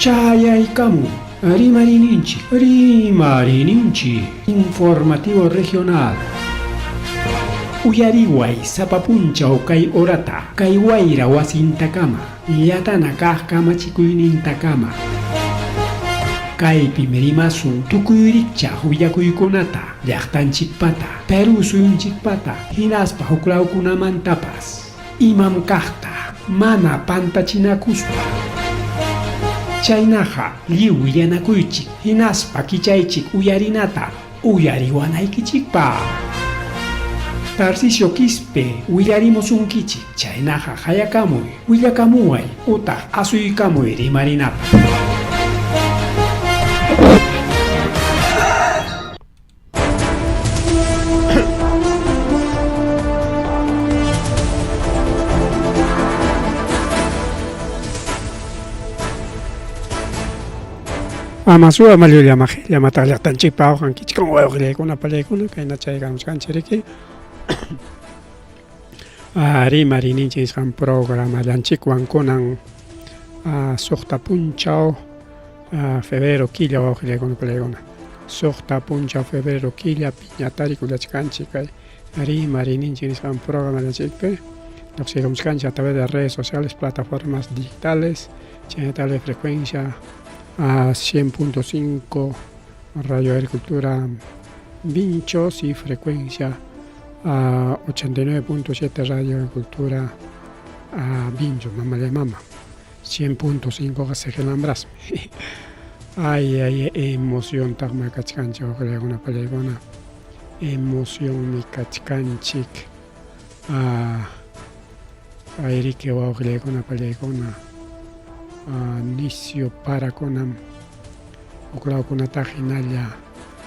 Chayaykamu, Rimarininchi, informativo regional. Uyariway sapapunchaw kay orata, kay wayra wasintakama, yatana kaq kamachikuynintakama. Kaypi merimasun tukuyricha willakuykunata, llaqtanchikpata, Perú suyunchikpata, hinaspa huklawkunamantapas, imam kaqta, mana pantachinakuspa. Chaynaqa lliw willanakuychik, hinaspa kichaychik uyarinata, uyariwanaykichikpa. Tarcisio Quispe, willarimusunkichik, chaynaqa hayakamuy, willakamuway, utaq asuykamuy rimarinapa. Amasua Malio Yamata Llaqtanchik Paujan Kichkon Wawqilakuna Palaykuna kayna chaykamusqanchik rimarininchis han programallanchikwan kunan suqta punchaw febrero killa wawqilaykuna palaykuna suqta punchaw febrero killa piñatari kullachkanchik kay rimarininchis han programallanchikpi lluqsikamusqanchik a través de redes sociales, plataformas digitales, chayta de frecuencia a 100.5 Radio Agricultura Vinchos y frecuencia a 89.7 Radio Agricultura Vinchos, mamá de mamá, 100.5 Gasegelambras. Ay, emoción, tagma kachkanchik, una pelegona, emoción mi kachkanchik, ayrike una pelegona. Nisio para conam uklawkunata hinalla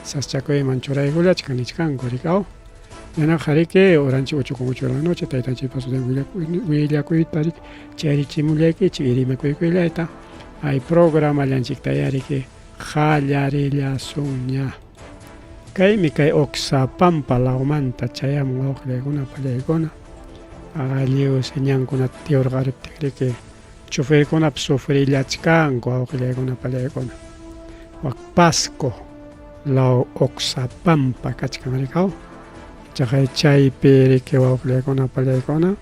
saschakuyman churaykuyachkanichkanku rikao yana qariki oranchik 8:08 de la noche taytanchik pasuden willakuytarik chayrichimullaykichik irimakuykullayta hay programallanchikta yariki qallarillasuña kaymi kay Oxapampa lawmanta chayamun wawqilaykuna pallaykuna lliw señankunata tiurqariptik riki choferkunap sufrillachkanku wawqilaykuna pallaykuna wak Pasco law Oxapampa kachkan rikaw chaypi riki wawqilaykuna pallaykuna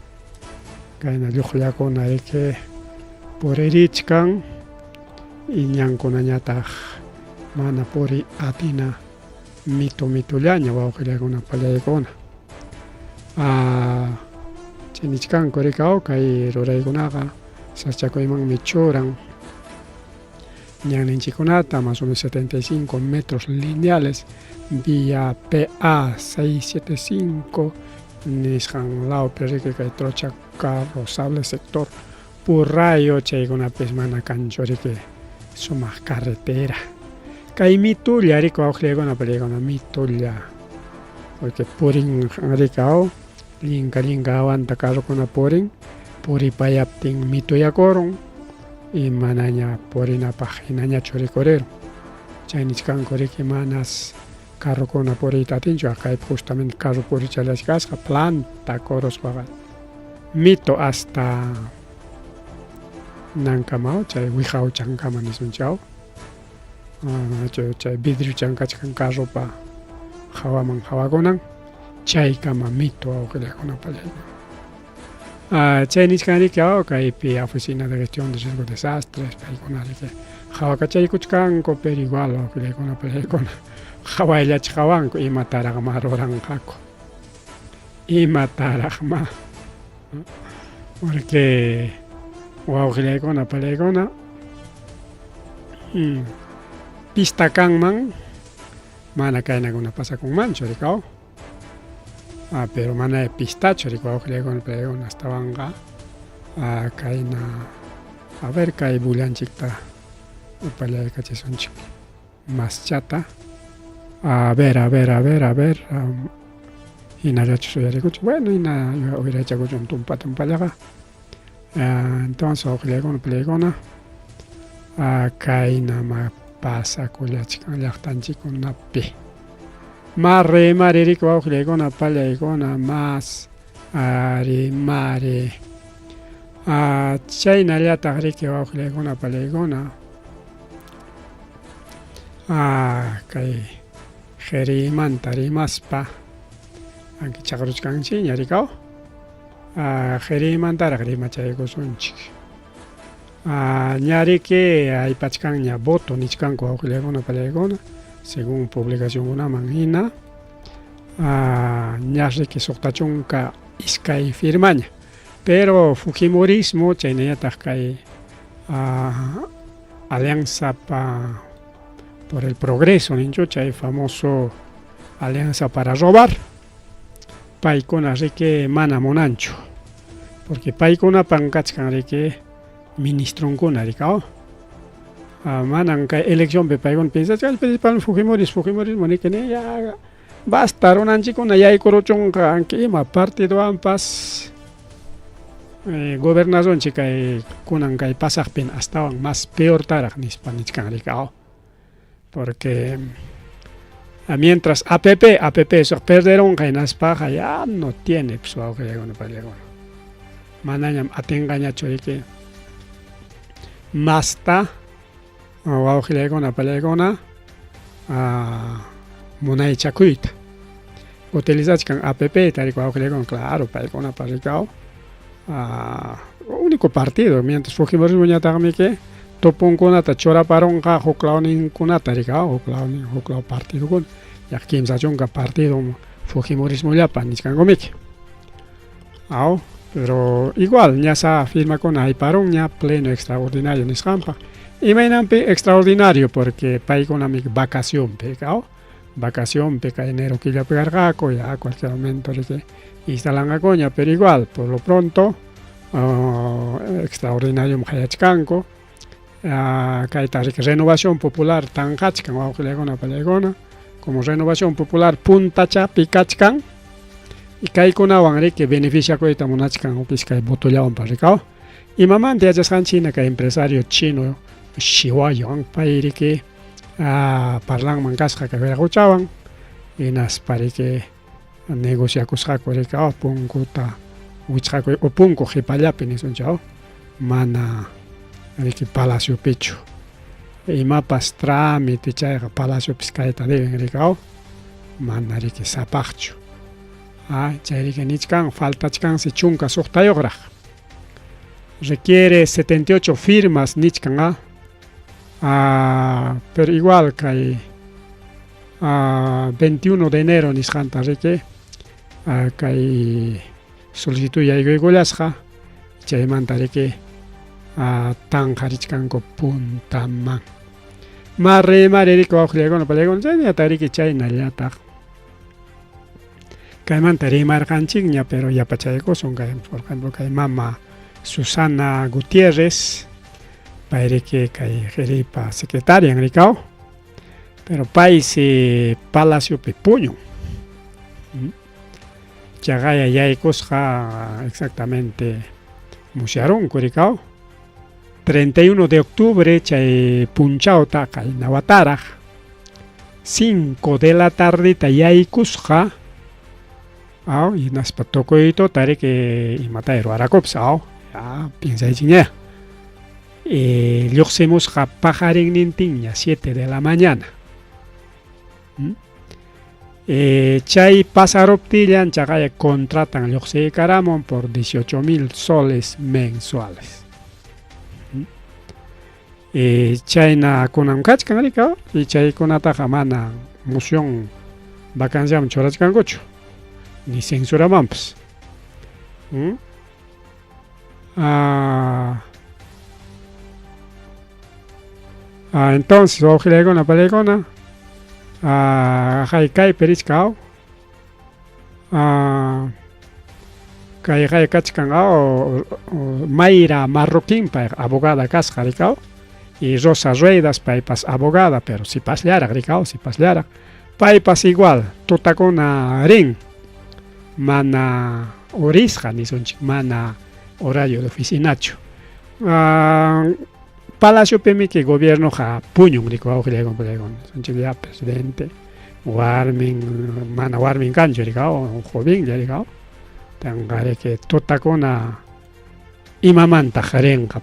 kayna lluqllakuna riki puririchkan y ñankunañataq mana puri atina mitullaña wawqilaykuna pallaykuna chaynichkanku rikaw kay ruraykunaqa saschakuymanmi churan ñanninchikkunata más o menos 75 metros lineales vía PA 675 nisqan lawpi riki kay trocha carrozable sector Purrayo chaykunapis mana kanchu riki sumaq carretera kay mitulla riki wawqilaykuna pallaykuna mitulla porque purin rikaw linka awanta carrokuna purin puripayaptin mituyakurun y manaña purinapaq hinañachu rikurirun chaynichkanku riki manas carrokuna puriyta atinchu kaypi justamente carro purichalashkasqa planta corospaqa mito hasta nankamaw chay wihaw chankama nisunchaw chay vidrio chankachkan carropa hawaman hawakunan chaykama mito wawqilaykuna pallaykuna chaynichkan riki kaypi oficina de gestión de riesgos de desastres paykuna riki hawakachaykuchkanku pero igual wawqilaykuna pallaykuna hawayllachik hawanku imataraqma ruranqaku imataraqma porque wawqilaykuna pallaykuna pista kanman mana kaynakuna pasakunmanchu rikaw pero mana pistacho riki wawqilaykuna pallaykuna astawanqa kayna a ver kay bullanchikta pallaykachisунchik maschata a ver hinallachus uyarikuchik bueno hina uyarachakuchun tumpallaqa entonces wawqilaykuna pallaykuna kayna pasakullachkan llaqtanchikkunapi Mari riki wawqilaykuna pallaykuna mas mari chaynallataq riki wawqilaykuna pallaykuna kay Jerimanta rimaspa anki chaqruchkanchik ñarikaw Jerimantaraq rimachaykusunchik ñariki aypachkanña voto nichkanku wawqillaykuna pallaykuna según publicacionkunaman hina ña riki suqta chunka iskay firmaña pero Fujimorismo chaynallataq kay Alianza por el Progreso ninchu chay famoso Alianza para robar paykuna riki mana munanchu porque paykuna pankachkan riki ministronkuna rikaw manan kay eleccionpi paykuna pinsachkan principalmente Fujimorismo nikini ya basta runanchikuna yaykuruchunqa anki ima partidowanpas gobernacionchik kay kunan kay pasaqpin astawan más peor taraq nispa nichkan rikaw porque mientras APP suq perderonqa hinaspaqa ya no tiene pues wawqillaykuna pallaykuna manañam atinqañachu riki masta wawqillaykuna pallaykuna munaychakuyta utilizachkan APP tarik wawqillaykuna claro paykunapas rikaw único partido mientras Fujimorismo ñataqmi que topunkunata churaparonqa huklawninkunata rikaw huklaw partidokuna yak kimsa chunka partido Fujimorismollapan nichkankumiki pero igual ña sa firmakuna ayparon ña pleno extraordinario nisqanpaq imaynanpi extraordinario porque paykunami vacacionpi vacacionpi kay enero killapi karqaku ya cualquier momento riki instalangakuña pero igual por lo pronto extraordinario hayachkanku kayta riki renovación popular tanqachkan wawqillaykuna pallaykuna como renovación popular puntachapi kachkan y kaykunawan riki beneficiakuyta munachkan upis kay votollawanpas rikaw imamanta yachasqanchina kay empresario chino Shiwayon pay riki parlanman kasqa kay Veraguchawan hinaspa riki negociakusqaku rikaw punkuta wichqakuy o punku qipallapi nisunchaw mana riki palaciopichu imapas trámite chayqa palaciopis kayta deben rikaw mana riki sapaqchu chay riki nichkan faltachkansi chunka suqtayuqraq requiere 78 firmas nichkan pero igual kay 21 de enero nisqanta riki kay solicitud yaykuykullasqa chaymanta riki tanqarichkanku puntaman rimari riki wawqillaykuna pallaykuna chayñataq riki chaynallataq kaymanta rimarqanchikña pero yapachaykusun kay por ejemplo kay mama Susana Gutiérrez pay riki kay qhiripa secretarian rikaw pero paysi palaciopi puñun chaqaya yaykusqa exactamente musyarunku rikaw 31 de octubre chay punchawta kayna wataraq 5 de la tardita yaykusqa hinaspa tukuytuta riki imatay ruwarakupas piensaychikña lluqsimusqa pajarinnintinña 7 de la mañana chay pasaruptillan chaqaya contratan lluqsiykaramun por 18,000 soles mensuales chayna kunan kachkan rikaw y chaykunataqa mana moción vacanciaman churachkankuchu ni censuramanpas entonces wawqillaykuna pallaykuna kaypi richkaw kay kachkan Mayra Marroquín payqa abogada kasqa rikaw y Rosa Ruedas paypas abogada pero sipasllarak rikaw sipasllarak paypas igual tutakuna rin mana horisqa nisunchik mana horario de oficinachu palaciopimi que gobiernoqa puñun riki wawqillaykuna pallaykuna nisunchik ya presidente warmin mana warmin kanchu rikaw jovenlla rikaw tanqa riki tutakuna imamanta rinqa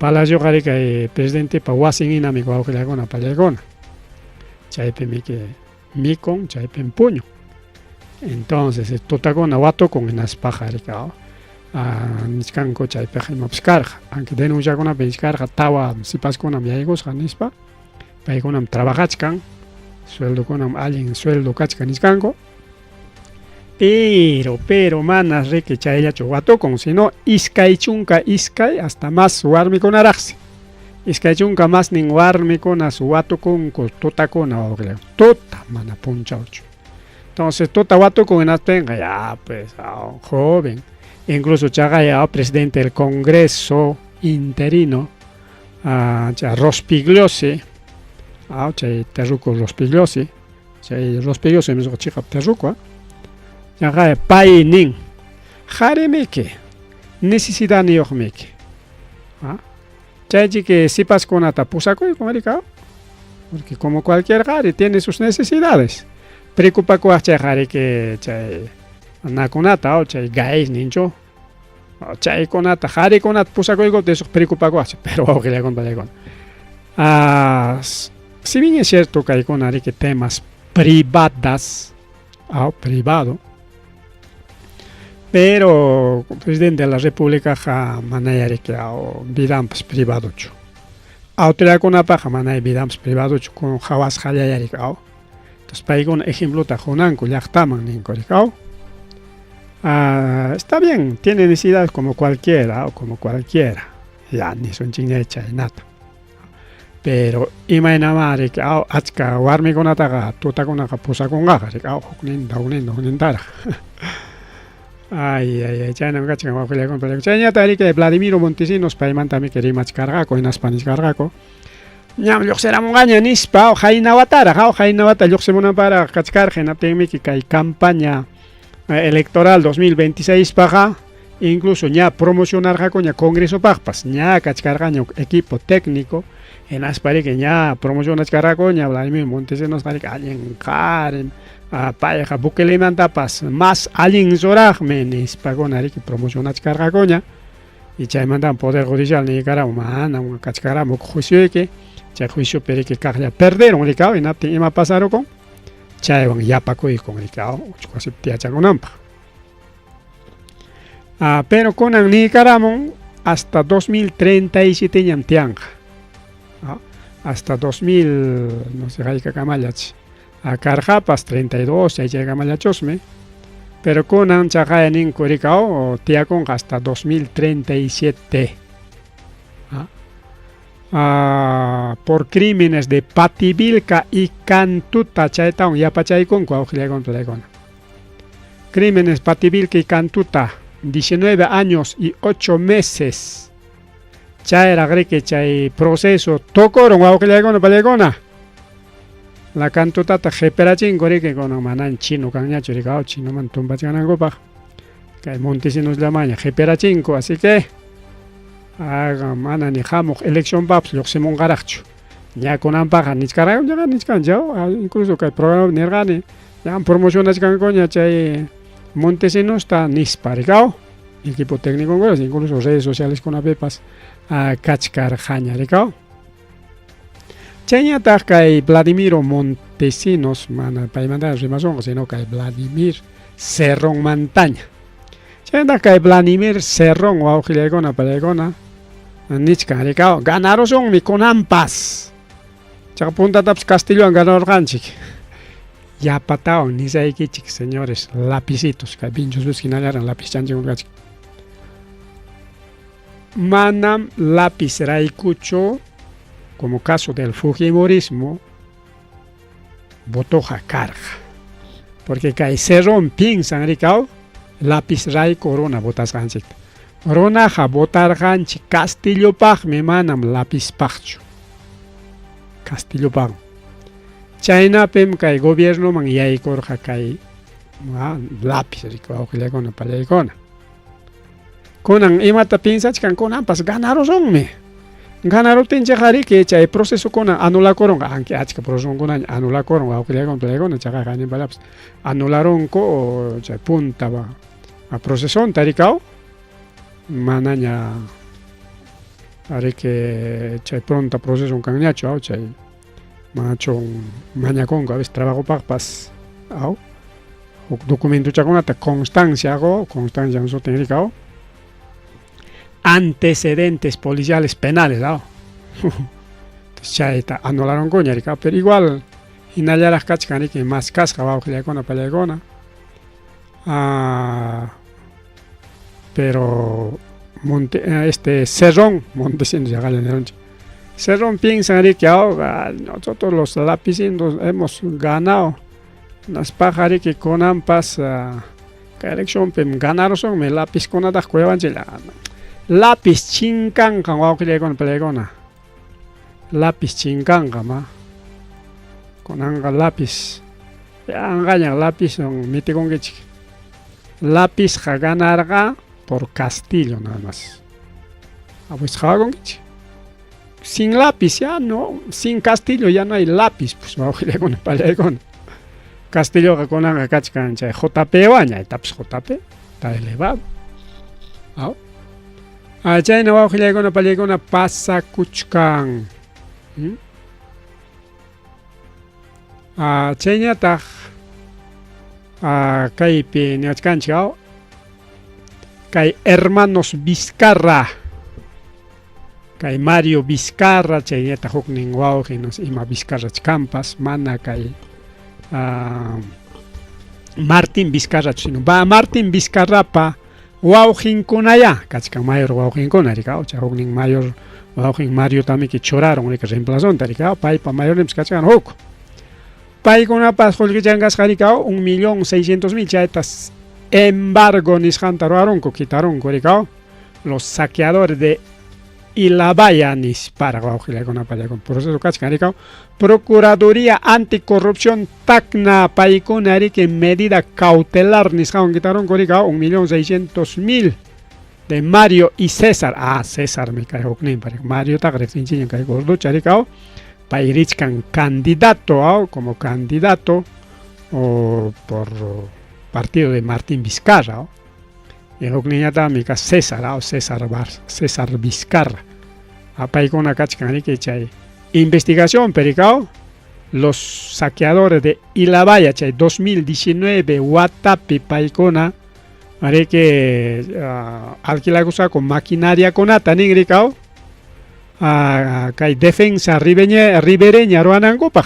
Palacio Jarika presidente pa Wasingina mi guauquilagona palegona. Chaipe mi que mikon, chaipe en puño. Entonces, totagona wato con unas pajaricao. Niscanco chaipe jimopscarja. Aunque denuncia con una pescarja, tawa, si pas con una amigos, janispa. Pa con una trabajachcan. Sueldo con una alguien, sueldo cachcan niscanco. Pero, manas re que chaella chowato con si no, iskay chunka iskay hasta más warmi con araxi. Iskay chunka más nin warmi con asuato con tota con ahogre. Tota mana puncha ocho. Entonces, tota wato con enas tenga, ya pues, joven. Incluso chaga ya presidente del Congreso interino, Rospigliosi, chay terruco Rospigliosi, chay Rospigliosi mismo chica terruco, ya pai nin, jaremeke, necesidad ni ojmeke, chay que si pas con ata pusaco y con porque como cualquier jare tiene sus necesidades. Preocupa con chay que chay nakunata o chay gays nincho, chay konata jare konat pusaco y de esos preocupa con pero que le con si bien es cierto que hay con que temas privadas o privado, pero el presidente de la República ja manera que vidams privado chu. Otra con una paja manera vidams privado chu con jawas jalaya cao. Entonces para un ejemplo tajonanco ya estaman en coricao. Está bien, tiene necesidades como cualquiera o como cualquiera. Ya ni son chingecha y nada. Pero imagina mare que achka warmi con ataga tuta con aga pusa con gaga que hunin tara. Ay, chana me cacha que le compré. Chana tari que Vladimiro Montesinos paimanta mi querí mach cargaco en Spanish cargaco. Ñam yo será mongaña nispa o jaina watara, jaina wata yo se mona para cachcar genaptemi que hay campaña electoral 2026 paga. Incluso ya promocionar jacoña congreso pagpas, ya cachcargaño equipo técnico. En Aspari que ya promocionas caracoña, Vladimir Montesinos que alguien Karen, pareja Bukele mantapas, más alguien zoraj menis pagonari que promocionas caracoña, y chay mandan poder judicial ni cara humana, un cachcaramo juicio que, chay juicio pero que carga perder un licao y napte y ma pasaron con, chay van ya paco y con licao, casi te chagonampa. Pero con el Nicaragua hasta 2037 ñamtianga. Hasta 2000, no sé, hay que camalach. A Carjapas 32, hay que camalachosme. Pero con ancha en Coricao, tía con hasta 2037. Por crímenes de Pativilca y Cantuta, chaetaun, ya pachay con cuaujilegón. Crímenes Pativilca y Cantuta, 19 años y 8 meses. Chay agreque chay proceso tocoron guauquilegona palegona. La cantutata jeperachin que con manan chino cañacho ricao chino mantumba chanango pa. Que Montesinos la maña jeperachinco, así que manan ni jamo elección paps lo se mongaracho. Ya con ampaja ni carajo ya ni canjao, incluso que el programa nergane ya promociones cancoña chay Montesinos está nispa ricao. Equipo técnico con incluso redes sociales con apepas. Kachkar jaña ricao. Cheña y Vladimiro Montesinos mana paimanda rimazón sino que Vladimir Serrón Montaña. Cheña Vladimir Serrón o augilegona palegona. Nichka ricao. Ganaron son mi con ampas. Chapunta taps Castillo ganador ganchik. Ya patao ni saikichik señores lapicitos que pinchos busquinaran lápiz chanchi con gachik. Manam lápiz raicucho, como caso del fujimorismo, botoja carga. Porque cae serrón pinsan ricao, lápiz rai corona botas ganchik. Rona ja botar ganchi Castillo pag me manam lápiz pagcho. Castillo pag. China pem cae gobierno man yai corja cae lápiz ricao que le gona para le gona. Conan imata piensas que conan pas ganaron son me. Ganaron tenche jari que echa el proceso conan anula coron aunque achka proceso conan anula coron aunque le con plegona chaga ganen balaps anularon ko cha punta ba a proceso taricao manaña Haré que chay pronto proceso un cañacho, chay macho maña con a veces trabajo pas, documento chaconata constancia no so técnica, antecedentes policiales penales, chay ta anularon coña, pero igual inalla las cachcani que más casca va con la pelegona, pero Cerrón, Montesinos ya Cerrón piensa que ahora nosotros los lapicinos hemos ganado las pájaras que con ampas que elección ganaron son me lápiz con nada cuevan lápiz chincan con pelegona lápiz chincan con anga lápiz engañan lápiz son mete con que lápiz ganarga por Castillo nada más. Pues sin lápiz ya no, sin Castillo ya no hay lápiz, pues vamos a ir con el palegón. Castillo que con la cancha JP baña, etapas JP, está elevado. Allá en abajo le con el palegón pasa Cuchcan. Cheña ta Caipi Niachcanchao. Hay hermanos Vizcarra, hay Mario Vizcarra, chayneta huknin wawqinos ima Vizcarra campas, mana hay Martín Vizcarra sino va Martín Vizcarra pa wawqinkunaya, kachkan mayor wawqinkuna rikao, cha huknin mayor wawqin Mario también que choraron que reemplazón tarikao, pa mayor lems kachkan huk. Paykuna pas hulkichangas harikao 1.600.000 chaytas embargo nishantaron quitaron los saqueadores de Ilabaya nis para con proceso cachcaricao Procuraduría Anticorrupción Tacna Paiconari que medida cautelar nishan quitaron 1.600.000 de Mario y César. César me caigo Mario Tagre Finchin caigo charicao Pairichkan candidato como candidato o por partido de Martín Vizcarra, y el niñata mica César Vizcarra. Apay con una cachcani que chay investigación pericao los saqueadores de Ilabaya chay 2019 Watapi paicona haré que alquilagusa con maquinaria con ata nigricao hay defensa ribereña roanangopa.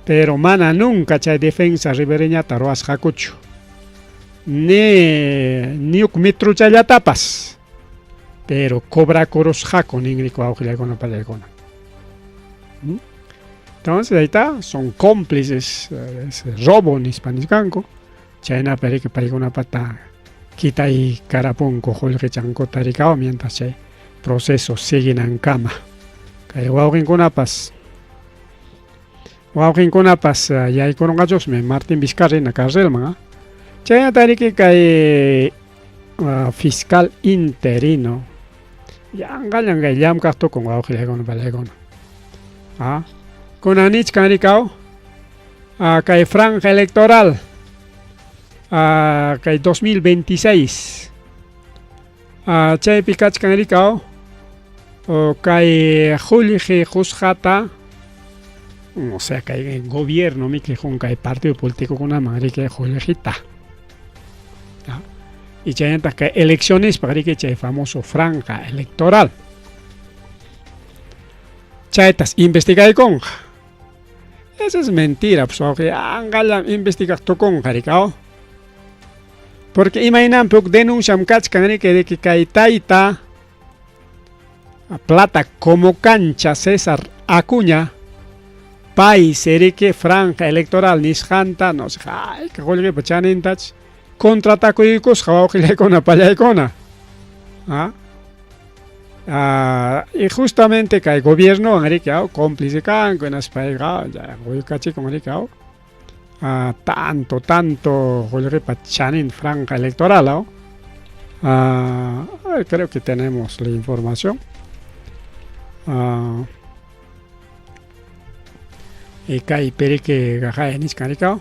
Pero mana nunca chay defensa ribereña taroas jacucho. Ni metro chaya tapas. Pero cobra coros jaco ningrico aujila con la palegona. Entonces ahí está, son cómplices, robo en hispaniscanco. Chayna pere que paiga una pata quita y carapón cojo el rechanco taricao mientras chay procesos siguen en cama. Kay wawin con apas. Wawin con apas ya hay con gachos me Martín Vizcarra en la cárcel man. Chayna tarike kay fiscal interino. Ya engañan que ya casto con wawin con palegona. Con anich caricao kay franja electoral kay 2026 chay pikach caricao kay Julge Jusjata o sea que hay gobierno mi que junca hay partido político con una madre que Juljita y chay que elecciones para que chay famoso franja electoral chaytas investiga con eso es mentira pues que angalan investigar to con caricao porque imaginan que denuncian que de que caitaita plata como cancha César Acuña país que franja electoral nisjanta no sé ay que golpe pachanen tach contraatacoicos jawajile con apaya icona y justamente que el gobierno americano cómplice con las parejas ya voy caché con americano tanto golpe pachanen franja electoral creo que tenemos la información y que pere que gaja en iscaricao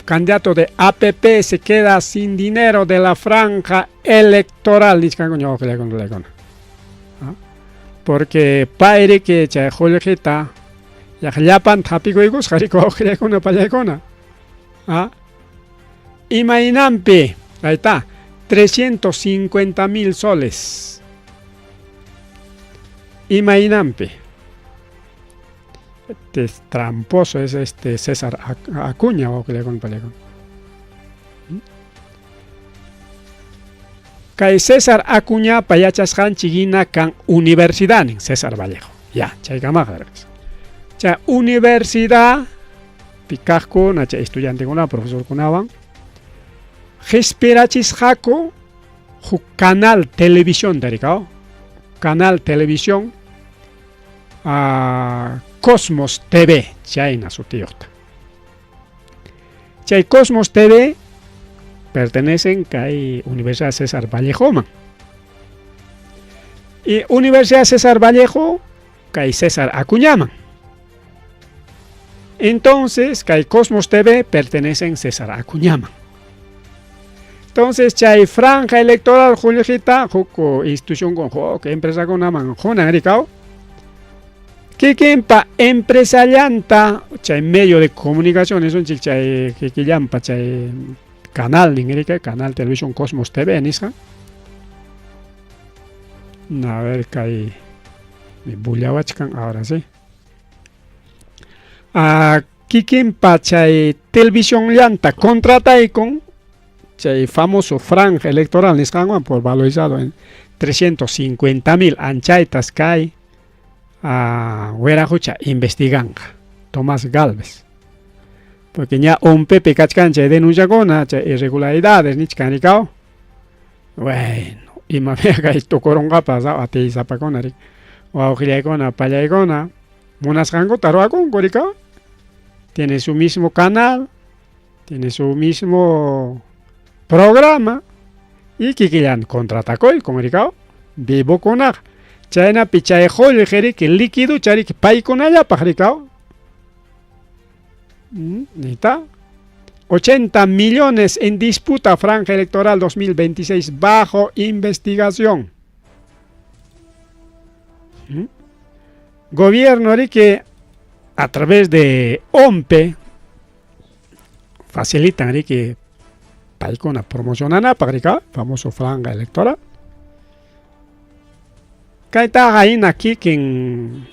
candidato de APP se queda sin dinero de la franja electoral. Porque paire que chay joljita ya llapan tapico y gus jariko ojilekona palayakona. Imainampi, ahí está, 350.000 soles. Imainampi. Este es tramposo, es César Acuña o que le con palayakona. Kay César Acuña payachashan chigina kan universidad en César Vallejo. Ya, chay kamajaraks. Cha universidad pikajko na chay estudiante kuna profesor kunawan. Gesperachis jaco ju canal televisión darikao. Canal televisión Cosmos TV chayna su tiota. Chay Cosmos TV pertenecen a Universidad César Vallejo. Y Universidad César Vallejo, que César Acuña. Entonces, que Cosmos TV pertenecen a César Acuña. Entonces, chay franja electoral, Julieta, Joko institución con Joko, empresa con Aman, Jonaricao. Que pa empresa llanta, chay medio de comunicación, es un chay que llampa, chay canal canal televisión Cosmos TV en Isha. A ver que hay mi bullawachkan ahora sí. Kikin pachay televisión llanta contrata con chay famoso franja electoral niskanwan por valorizado en 350.000 anchaitas kai huerajucha investigan Tomás Galvez. Porque ya un Pepe Cachcancha denuncia con irregularidades, ni chicanicao. Bueno, y me vea esto coronga pasa a te zapaconari. O a ojiliacona, payaicona, monas rango taroa con coricao. Tiene su mismo canal, tiene su mismo programa. Y Kikilan contraatacó y con ericao. Vivo con ag. Chayna pichaejo el jeri que líquido chari que pay con allá pajaricao. Está 80 millones en disputa franja electoral 2026 bajo investigación. Gobierno que a través de OMPE facilitan que paicona promocionan para famoso franja electoral. Que está ahí aquí que en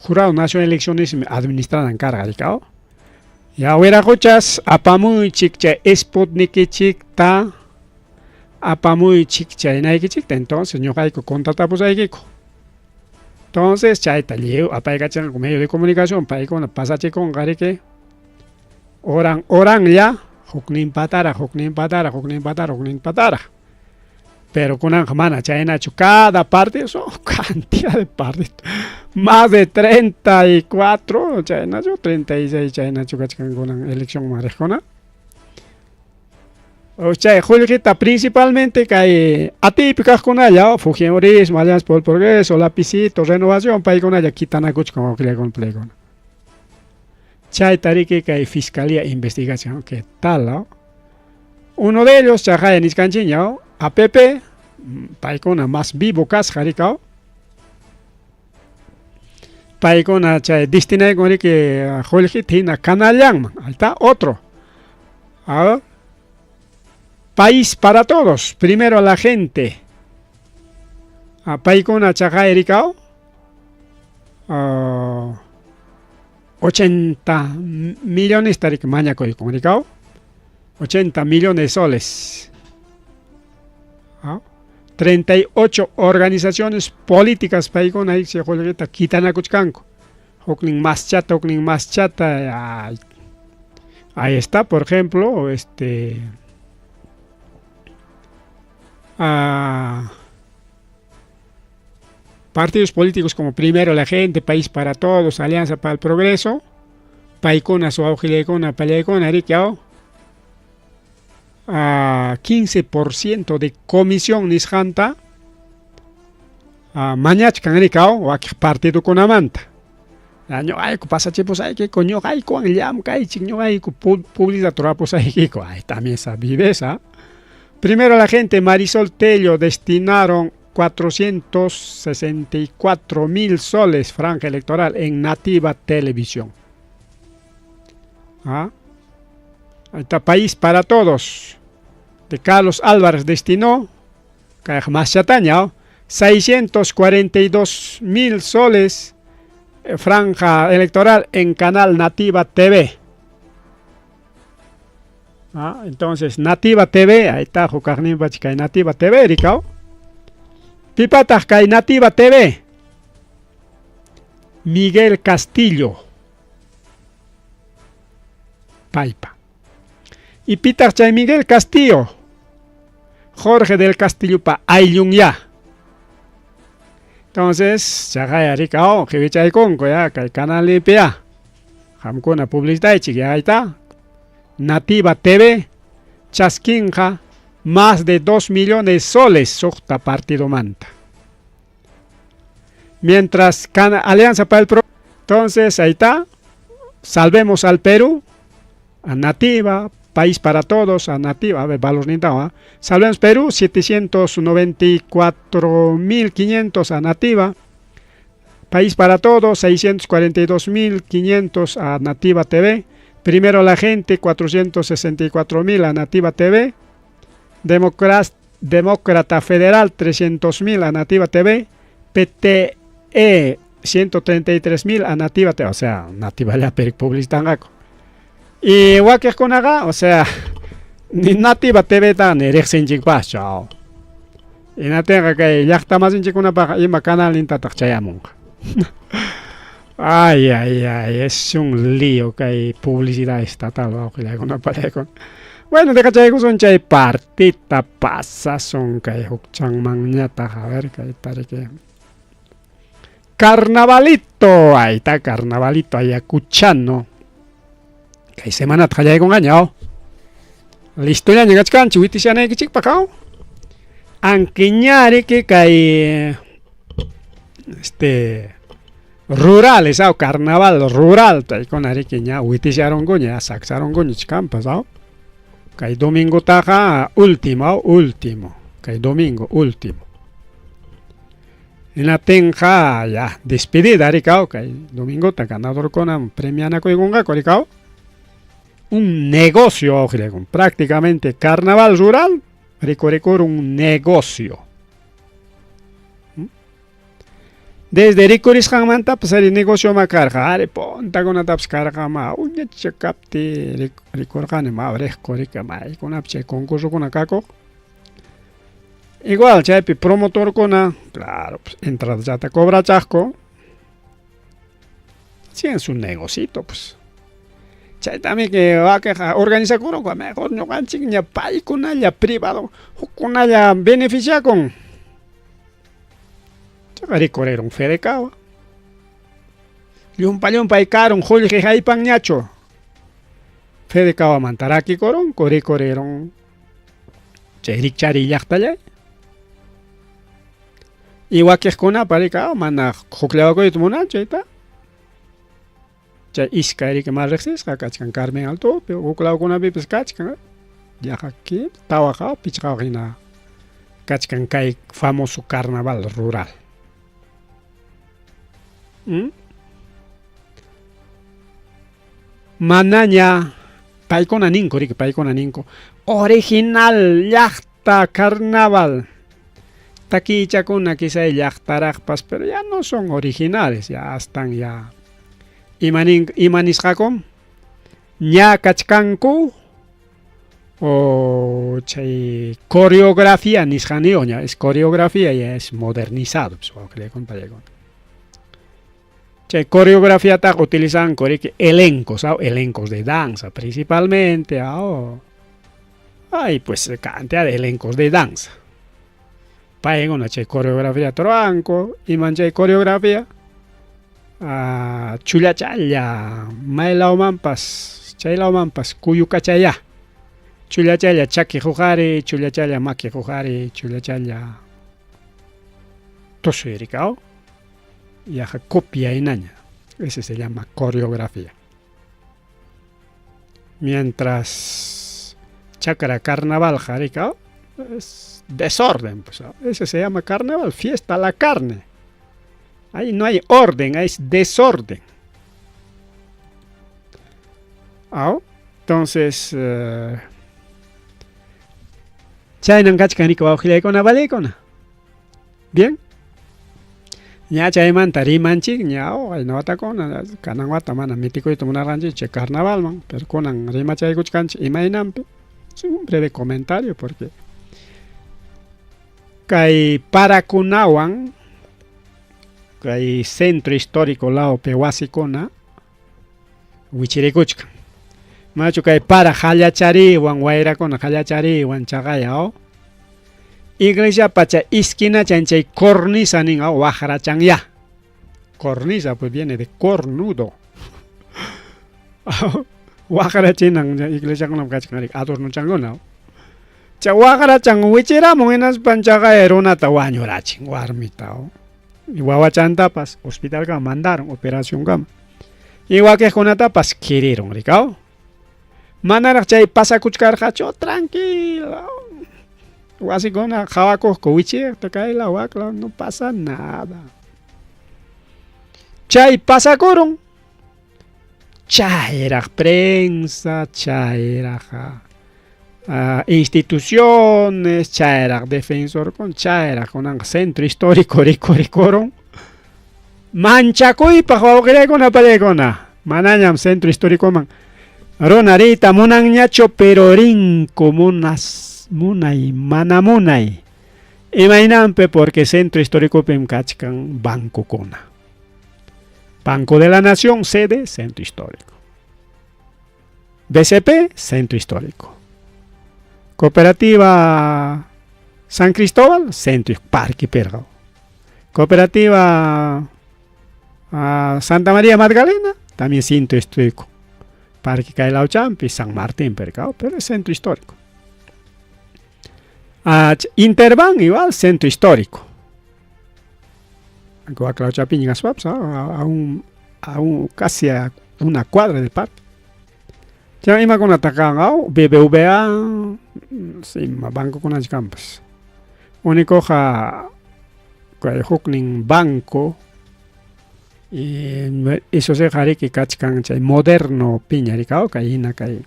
Jurado Nacional de Elecciones administran carga de cao. Ya hubiera cochas apamuy chikcha Sputnik chikta apamuy chikcha en chikta entonces no hay que contratar pues hay que entonces chaita liu apaigachan con medio de comunicación para con pasache con garike orang ya huknin patara pero con anjamana chaina cada parte son cantidad de partes más de 34 chaina 36 chaina chucachcan con elección marejona o sea Julieta principalmente que atípicas con allá Fujimorismo Alianza por el Progreso Lapicito Renovación para con allá quitan a cuch como que con plegona chay tarique que hay fiscalía investigación que tal ¿no? Uno de ellos chaja en Iscanchiñao APP paikona más vivo cas jaricao paikona chay distina con que Joljitina canalian alta otro país para todos primero a la gente paikona chaja ericao 80 millones tarik mañaco y comunicao 80 millones de soles 38 organizaciones políticas paikon ahí se jolgueta quitan a Cuchcanco. Hokling más chata. Ahí está, por ejemplo, partidos políticos como Primero la Gente, País para Todos, Alianza para el Progreso, paikona su aujilecona, palaycona, ariquiao. 15% de comisión nisjanta mañach canricao o aquí partido con amanta ñuqayku pasachipusaykiku ñuqaykuwan llamkaychik ñuqayku publicidad ruapusaykiku. Ahí también esa viveza. Primero la gente Marisol Tello destinaron 464,000 soles franja electoral en Nativa Televisión. Ahí está País para Todos de Carlos Álvarez destinó más chataña 642,000 soles franja electoral en Canal Nativa TV. Entonces Nativa TV, ahí está Jucarnimbach que Nativa TV, Ricao. Pipatas que Nativa TV. Miguel Castillo. Paipa. Y pitas chay Miguel Castillo. Jorge del Castillo pa Ayunya. Entonces, chagaya Ricao, que vichay conco ya, que el canal IPA. Jamcuna publicidad, ya ahí está. Nativa TV, Chasquinja, más de 2 millones de soles socta partido manta. Mientras Alianza para el Progreso, entonces ahí está, Salvemos al Perú, a Nativa, País para Todos, a Nativa, a ver, valores ni nada, Salvemos Perú, 794,500 a Nativa, País para Todos, 642,500 a Nativa TV, Primero la Gente, 464,000 a Nativa TV, Demócrata Federal, 300,000 a Nativa TV, PTE, 133,000 a Nativa TV, o sea, Nativa la publicidad. Y Wakir Konaga, o sea, ni Nativa TV tan erechenchik pasao. Y Nativa que ya está más en chicuna para ir a canal en Tatachayamung. Ay, es un lío que hay publicidad estatal. Bueno, de cachai son chay partita pasa son que hay huchang mañata, a ver que hay que Carnavalito, ahí está Carnavalito, Ayacuchano. Que hay semana trayay con año. Listo ya llegas cancho, viste si ane que chic pacao. Anquiñare que hay rurales, ¿sabes? Carnaval rural, tai con ariqueña, huitisaron goña, saxaron goña, chicampas, ¿sabes? Que hay domingo taja último, que hay domingo último. En la tenja ya despedida, ricao, que hay domingo ta ganador con premiana coigunga, coricao. Un negocio, prácticamente carnaval rural, recor un negocio. Desde Ricoris Hamanta, pues el negocio ma carga, ponta con una taps carga ma, uña checapti, Ricorgane ma, recorica ma, y con apche concurso con acaco. Igual, chapi, promotor con a, claro, pues entrada ya te cobra chasco. Si es un negocito, pues. Chay también que va a organizar con mejor no ganching ya pay con ella privado, con ella beneficia con. Ricorrer un fe de cava. Y un pay caro, un joyo que hay pan ñacho. Fe de cava mantaraki coron, correron. Cherik chari yachtaya. Igual que es con una pareja, mana jocleaba con tu monacho y tal. Chay iska que más rexes, cachcan Carmen alto, pero jocleaba con una bibes cachcan. Ya aquí, tawaja, pichagina. Cachcan kai famoso carnaval rural. Manaña paikona ninko original yachta carnaval taquicha con quizá yachtarajpas, pero ya no son originales, ya están ya imanisjacom ña kachkanku o chay coreografía nisjanio, ya es coreografía, ya es modernizado, pues que le contaré con coreografía ta utilizan elencos, elencos de danza principalmente, hay pues cantidad de elencos de danza. Paen una coreografía troanco y mancha coreografía chulachaya, mailaumanpas, chailaumanpas, cuyucachaya, chulachaya chaki jujari, chulachaya maki jujari, chulachaya tosuiricao. Ya copia en aña. Ese se llama coreografía. Mientras chakra carnaval jaricao es desorden, pues, ese se llama carnaval, fiesta a la carne. Ahí no hay orden, ahí es desorden. Entonces, chaynan kachkanika wawqillaykuna valeykuna. Bien. Ña chaymanta rimanchik ña ayna watakuna kanan wata mana mitikuyta munarqanchik chay carnavalman, pero kunan rimachaykuchkanchik imaynanpi. Es un breve comentario porque kay parakunawan kay centro histórico laopi wasikuna wichirikuchkan. Machu kay para hallachariwan wayrakuna hallachariwan chaqaya iglesia pacha esquina chanchay cornisa nin waqrachanya. Cornisa pues viene de cornudo. Waqrachinan iglesia kuna kachkan adorno changuna. Cha waqrachan wichiramun enas panchaqa runata wañurachin warmita. Y wawachantapas hospitalka mandaron operación kama. Y waquejkunatapas quirieron ricao. Manaraq chay pasakuchkarqachu tranquilo. Wasikuna hawakuqku wichikta kayla wakla no pasa nada. Chay pasakurun. Chayraq prensa, chayraq instituciones, chayraq defensor con chayraq kunan centro histórico rikoron. Manchakuypaq wawqillaykuna palaykuna. Manañam centro histórico man. Ronarita munanñacho pero rinco munay mana munay. Imaynanpe porque centro histórico pem kachkan banco kuna. Banco de la Nación, sede, centro histórico. BCP, centro histórico. Cooperativa San Cristóbal, centro parque Pergao. Cooperativa Santa María Magdalena, también centro histórico. Parque Cailao Champi, San Martín Pergao, pero es centro histórico. Interban igual, centro histórico. Casi a una cuadra del parque. Ya ima con atacan BBVA, sí, banco con las campos. Único hukning banco y eso se jare que kachkan chay moderno piña ricao kayina kay.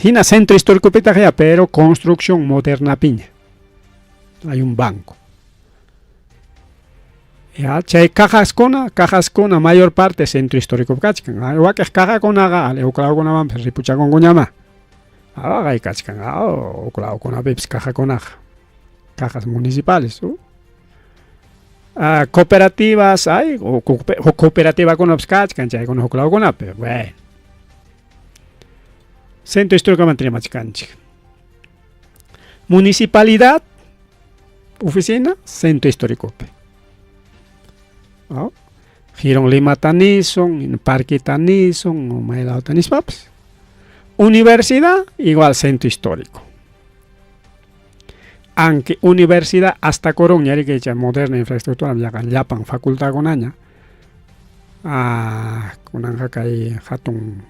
Hina centro histórico pita pero construcción moderna piña. Hay un banco. Ya, chay cajas con mayor parte centro histórico kachkan. Igual que caja con aga, le uklao con avan, ripucha con guñama. Ahora kachkan, uklao con abeps caja con aga. Cajas municipales. Cooperativas hay, o cooperativa con kachkan, chay con uklao con ape. Bueno. Centro histórico mantiene machkanchik. Municipalidad, oficina, centro histórico. Girón Lima Tanison, Parque Tanison, Mailao Tanispaps. Universidad, igual centro histórico. Aunque universidad hasta Corón, ya que ya moderna infraestructura, ya Japan, facultad con aña. Con anja hay hatun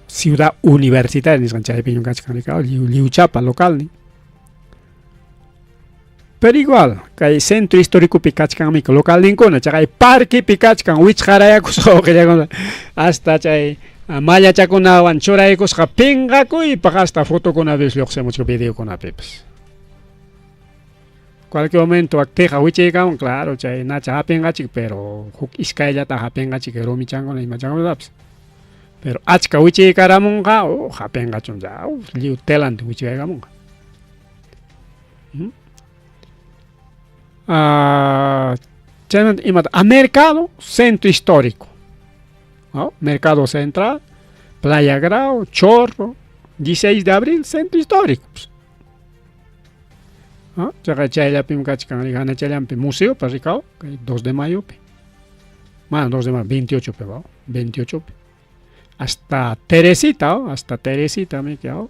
ciudad universitaria, ni sancha de piñón cachcanicao, liuchapa local ni. Pero igual, que hay centro histórico picachkan amigo local linkona, hay parque picachkan, which harayakos hasta chay maya chakuna wanchorayakos pingaku y hasta foto con aves lo hacemos video con apes. Cualquier momento acteja which llegaron, claro, chay nacha apengachik, pero iskaya ta apengachik romi chango na imachango laps. Pero achka which llegaramon apengachon ya, liu telant which llegamon. A mercado, centro histórico. Mercado Central, Playa Grau, Chorro, 16 de abril, centro histórico. Museo, Parricao, 2 de mayo. Bueno, 2 de mayo, 28, 28. Hasta Teresita, me quedo.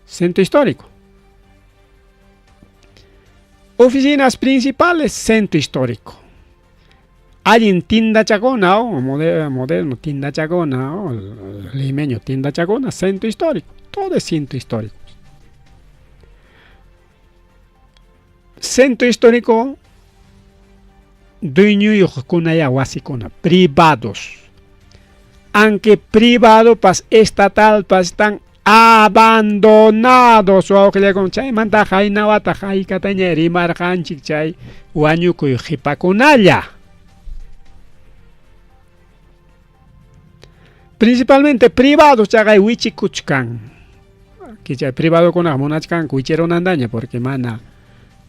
Centro histórico. Oficinas principales, centro histórico. Allin tindachakuna, moderno tindachakuna, limeño tindachakuna, centro histórico. Todo es centro histórico. Centro histórico, dueños wasikuna, privados. Aunque privado, pas estatal, pas están abandonados. O que le con chay, manta jay nawata jay katañeri marjanchik chay, wañukuy hipakunalla. Principalmente privados, chagay wichikuchkan. Que chay privado con amonachkan, kuichero nandaña, porque mana.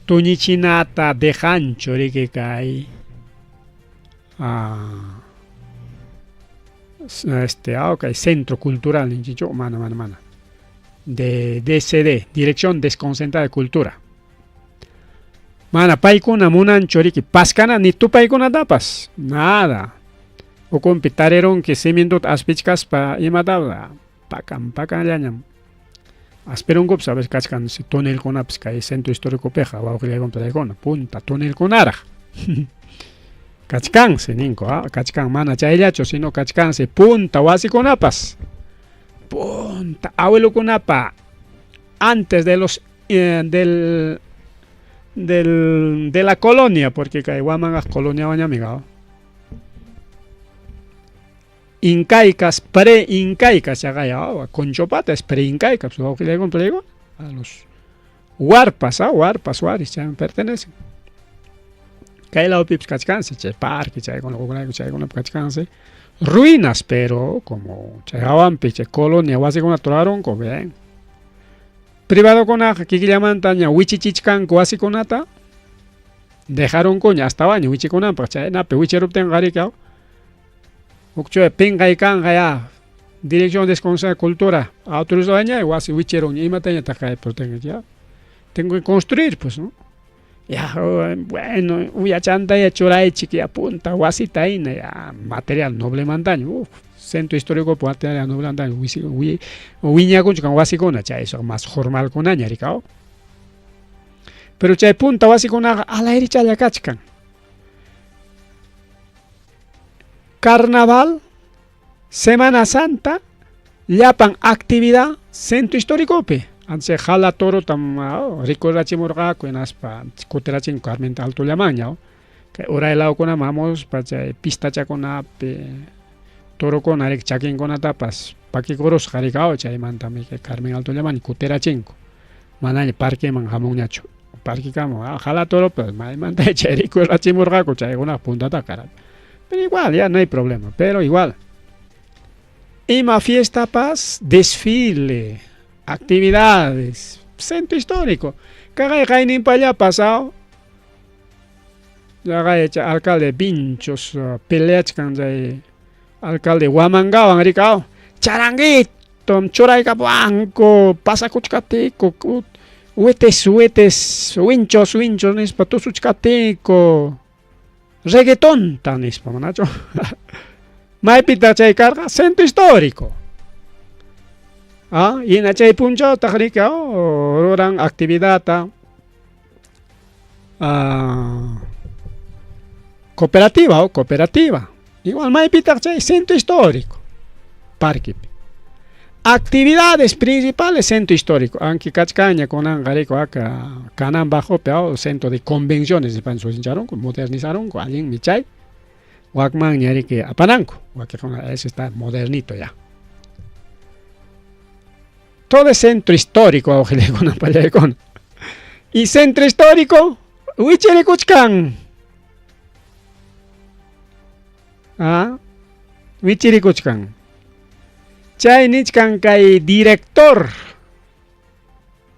Tuñichinata de hancho que cae okay, centro cultural en Chicho, mana de DCD, Dirección Desconcentrada de Cultura. Mana paikuna munan choriki paskana ni tu paikuna tapas nada. O con pitareron que semiendot aspichkas pa imatabla pakan llañam. Asperon gop sabes kachkan si tonel con apska y centro histórico peja o que le compra con punta tonel con ara. Kachkan se ninko, kachkan mana chaylacho sino kachkan se punta wasi con apas. Punta abuelo con apa antes de los de la colonia porque kai wamangas colonia bañamiga. Incaicas, pre-incaicas, con chopatas, pre-incaicas, que le comprego a los huarpas, huaris, ya me pertenecen. Cae la opips cachcanse, che parque, che con la cachcanse, ruinas, pero como che avampi, che colonia, guasi con aturaron, bien. Privado con aja, que llaman taña, huichichichcan, guasi con ata, dejaron coña hasta baño, huichiconan, para che, nape, huicherupten garicao. Ukchoe pinga y kanga ya Dirección Desconcentrada de Cultura autorizó aña igual si wicheron y mataña takai protege ya tengo que construir pues no ya bueno uya chanta ya chorai chiqui apunta guasita ya material noble mandaño centro histórico material noble mandaño wiña con guasi con cha eso más formal con aña ricao pero chay punta guasi con a la derecha ya cachcan. Carnaval, Semana Santa, llapan actividad, centro histórico, anse jala toro tam rico la chimorga con aspa cotera chin carmen alto llamaña, que ora helado con amamos para pista chacona toro con arek chakin con atapas, pa que coros jaricao chay mantame que carmen alto llamaña cotera chinco, manaña parque man jamón ñacho, parque camo, jala toro pues manta chay rico la chimorga con chay una punta ta cara. Pero igual, ya no hay problema, pero igual. Ima fiesta paz, desfile, actividades, centro histórico. Cagay Jainin para allá pasado. Ya alcalde Pinchos, Peleachkan, alcalde Huamangawan, Ricao. Charanguito, Choray Capuanco, pasa Cuchcatico, huetes, winchos, Nispatusuchcatico. Reggaetón tan hispamanacho. Maipita chay carga centro histórico. Y en chay puncho tajrica oran actividad cooperativa. Igual maipita chay centro histórico. Parque. Actividades principales centro histórico. Aunque cachcaña con angarico acá canan bajo peao centro de convenciones de pansosincharon, modernizaron con alguien michay. Wakman ñari que apananco, ese está modernito ya. Todo es centro histórico, con y centro histórico, Huichiricuchcan. Huichiricuchcan. Chaynichkan kay director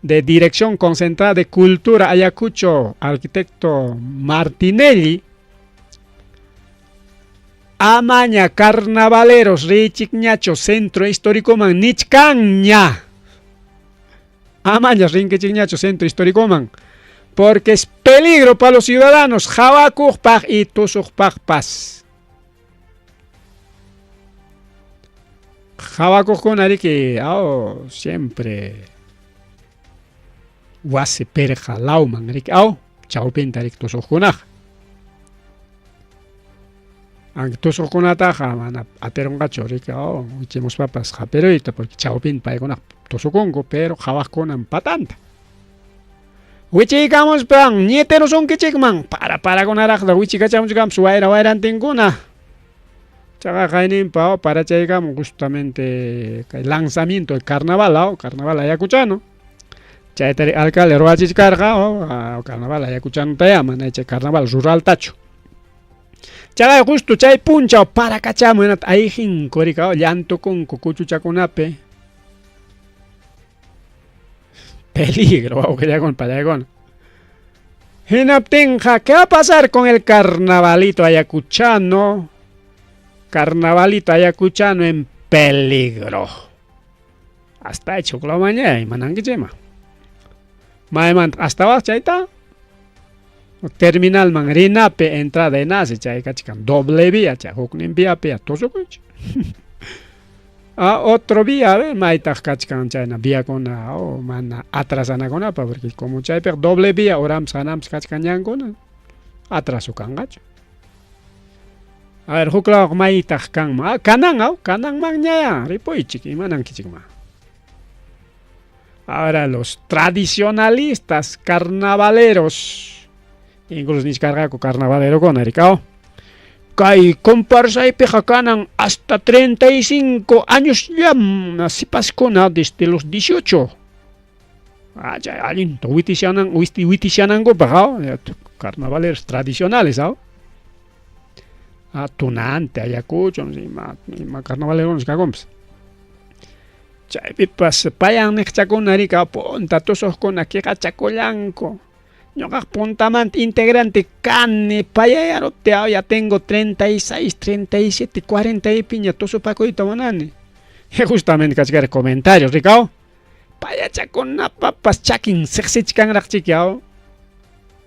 de Dirección Concentrada de Cultura Ayacucho, arquitecto Martinelli, amaña carnavaleros richiñacho centro histórico man nichcaña. Amaña rinquechiñacho centro histórico man, porque es peligro para los ciudadanos, Jabacujpaj y Tusujpajpas. Jabacuj con ari que siempre guase perja lauman ari que chau pintarik Tusujkunaj. tusukunataqa mana atirunqachu rikao wichimuspapas hapiruita porque chawpin paykunaq tusukunku pero qhawaqkunan patanta wichiykamuspan ñitirusunkichikman parakunaraqta wichikachamusqamus wayrantinkuna chaqa qayninpa parachaykamun justamente kay lanzamiento de carnaval ayacuchano chaytari alcalde ruwachishkarqa carnaval ayacuchanota llaman chay carnaval rural tachu chaqa justo chay punchaw parakachamun ayqinku rikao llantukunku kuchuchakunapi peligro pallaykuna hinaptinqa ¿qué va a pasar con el carnavalito ayacuchano? Carnavalito ayacuchano en peligro hasta chuklo mañana manankichima mayman hasta vas chayta terminal man rinape entrada enase chay kachikan doble vía chay huknin vía pe tosukuch otro vía maytaj kachikan chayna vía kuna mana atrasanakuna porque como chay pe doble vía oram sanams kachikan yankuna atrasukangacho a ver huklawaq maytaj kanma kanan mañaya ripoychik imanankichikma. Ahora los tradicionalistas carnavaleros incluso niskarqaku carnavalero kuna rikao kay comparsaypiqa kanan hasta 35 años ya sipaskuna desde los 18 chay allinta witishanankupa carnavaleros tradicionales tunante ayacucho ima carnavalero nisqakunpas chaypipas payan niqchakuna rika punta tusuqkuna qiqachakullanku ñuqaq puntamanta integrante kani payayarupti ya tengo 36, 37, 40 y piña tusupakuyta munani justamente kachkari comentarios rikao payachakunapapas chakin siqsichkanraqchiki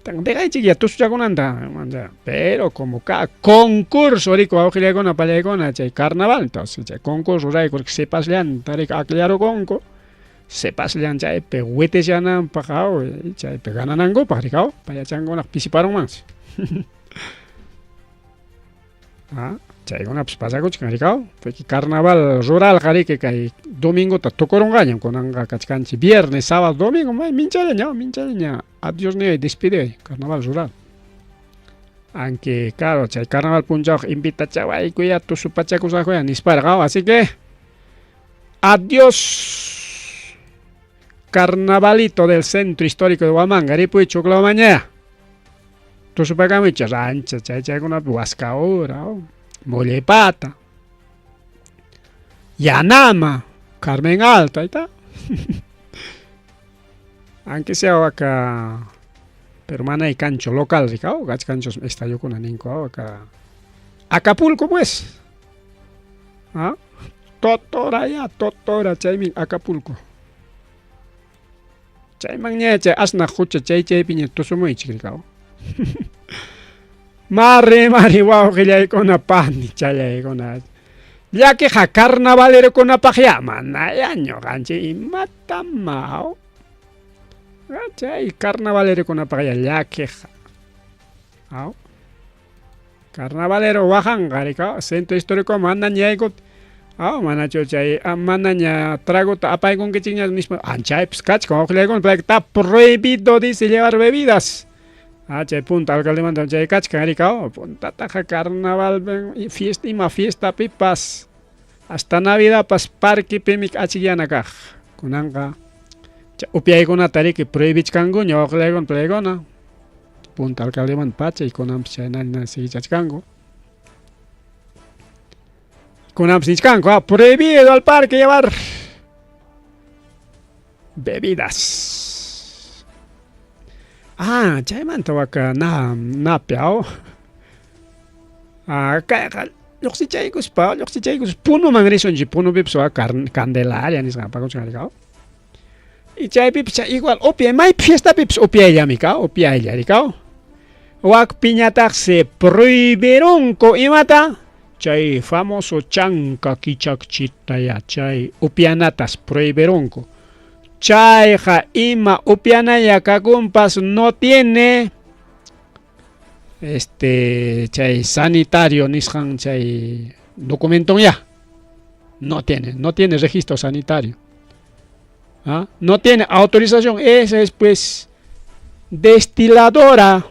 Tangdegaychik tusuchakunanta pero como cada concurso rico awqillaykuna pallaykuna chay carnaval entonces chay concurso rayku sepasllanta rika aclarukunku sepasllan chaypi witishananpaq chaypi gananankupaq rikao payachankunaq pisiparunmansi chaykunapas pasakuchkan rikao carnaval rural qariki kay domingota tukurunqaña kunanqa kachkanchik viernes sábado domingo minchaliña adiós ni despide carnaval rural aunque claro chay carnaval punchawqa invitachawaykuya tusupachakusaqkuya nisparqa así que adiós carnavalito del centro histórico de Huamanga ripuy chuklaw mañana tusupakamucha rancha chaykunapi Huascaura Mollepata Yanama Carmen Alta está aunque sea acá pero mana hay cancho local ricao gach canchos estadio con aninco acá Acapulco pues totora chaymin Acapulco chayman ña asna hucha chaypiña tusumuichik ricao Mari wawqillaykuna pani chayaykuna llakiqa carnavalerokunapaq manaya ñuqanchik imatama chay carnavalerokunapaq llakiqa carnavalero wajanqa rika centro histórico mana ñaykut manachu chay manaña traguta apaykunkichikña mismo anchaypis kachka wawqillaykuna está prohibido dice llevar bebidas chay punta alcaldemanta chay kachkan rikao puntataqa carnaval fiesta pipas hasta Navidad pas parquipimi achikyana kaq kunanqa upyaykunata riki prohibichkanku ñawaqlaykuna playkuna punta alcaldemanta pachaykunapas chaynalina sigichachkanku kunapas nichkanku prohibido al parque llevar bebidas chaymanta waka napiaw lluqsichaykuspa punuman risunchik punupipas Candelaria nisqapakuchkan rikao y chaypipas igual upyay maypi fiestapipas upyayllami upyaylla rikao wakpiñataq se prohibirunku imata chay famoso chanka kichakchita chay upyanatas prohibirunku chayqa ima upyanaya kakunpas no tiene chay sanitario nishan chay documento ya. No tiene registro sanitario. ¿Ah? No tiene autorización. Esa es pues destiladora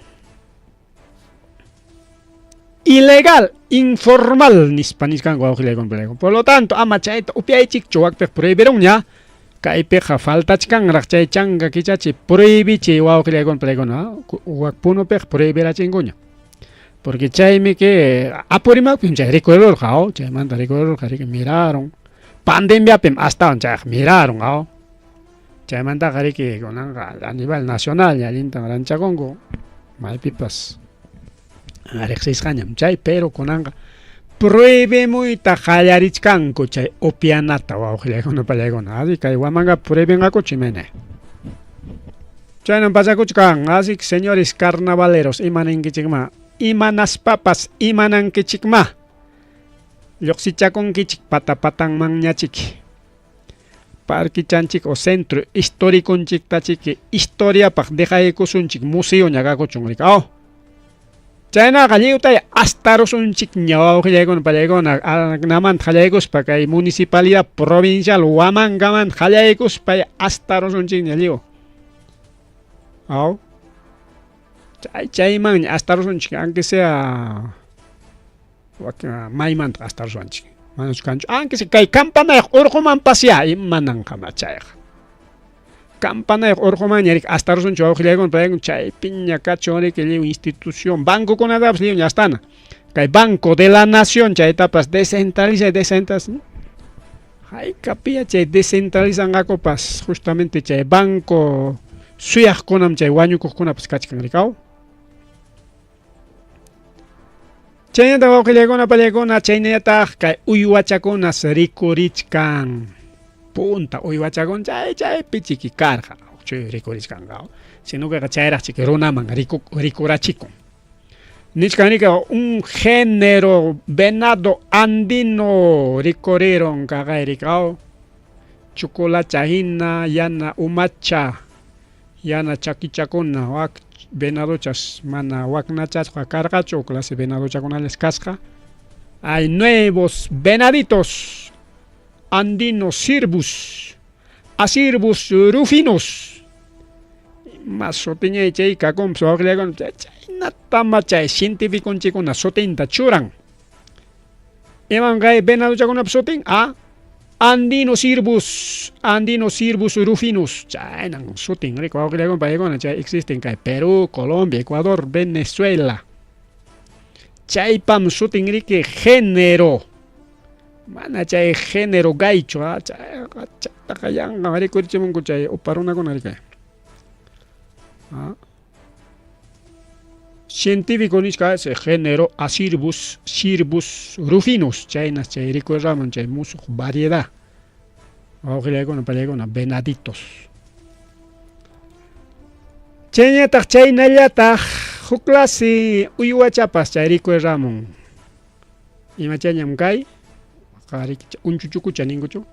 ilegal, informal nispaniskan guaujilegon. Por lo tanto, ama chay upiaichik chuak pe prohibieron ya. Kai peja falta chkan chay changa kichachi prohibi chi guaujilegon plegon, ¿ah? Uakpuno pej prohibira chinguña. Porque chay me que apurimak pim chay recuerdo jao, chay manda recuerdo que miraron. Pandemia pim hasta chay miraron jao. Chay manda que con a nivel nacional ya linta rancha Congo. Mai pipas. Alexis Cañam chay pero con anga pruebe muy tajallarichkanko chay opianata wa ojilegono palegona así que guamanga prueben a cochimene chay no pasa kuchkan así que señores carnavaleros imanen kichikma imanas papas imanan kichikma yoxichakon kichik patapatang mangñachik parque chanchik o centro histórico chik tachik historia pak dejaekusunchik museo ñagaco chungrikao Chayna galliutay astaros un chic ñaw con palegona naman jalegos pa kay municipalidad provincial waman gaman jalegos pa astaros un chic ñaliu. Aw. Chayman astaros un chic aunque sea mayman astaros un chic. Manos cancho aunque se kay campana urjuman pasia imanan kama chay. Campana orjoman yarik astaros un chau gilegon pagun chay piña cachore que liu institución banco con adapts liu ya están kay banco de la nación chay etapas descentraliza hay capilla chay descentralizan acopas justamente chay banco suyaj konam chay wañuko kuna pues kachkan rikao chay ta gilegona palegona chay neta kay uyuachakona rikurichkan punta uywachakon chay pichiki carga chay rikurichkan gao sino que chayra chiki runaman rikurachikon nichkanika un género venado andino ricorieron kagairikao chocolate hina yana umacha yana chakichakona wak venado chas mana waknachas carga clase venado chaconales casca hay nuevos venaditos Andino Cirbus, Asirbus rufinus. Masotiña y chay kakom soaglegon chay natama chay científico chico na sotinta churan. Eman gay benado chakon sotin Andino Cirbus rufinus. Chay nang sotin rico aglegon paegon chay existen kay Perú, Colombia, Ecuador, Venezuela. Chay pam sotin rike género. Mana chay género gaicho chay takayang ngari kurchimon ko chay oparuna con arika científico niska ese género Asirbus rufinus chay nas chay rico ramon chay musu variedad ogile con palegona venaditos chay tak chay nallata juklasi uyuachapas chay rico ramon imachanyam kai un chuchuku chaningucho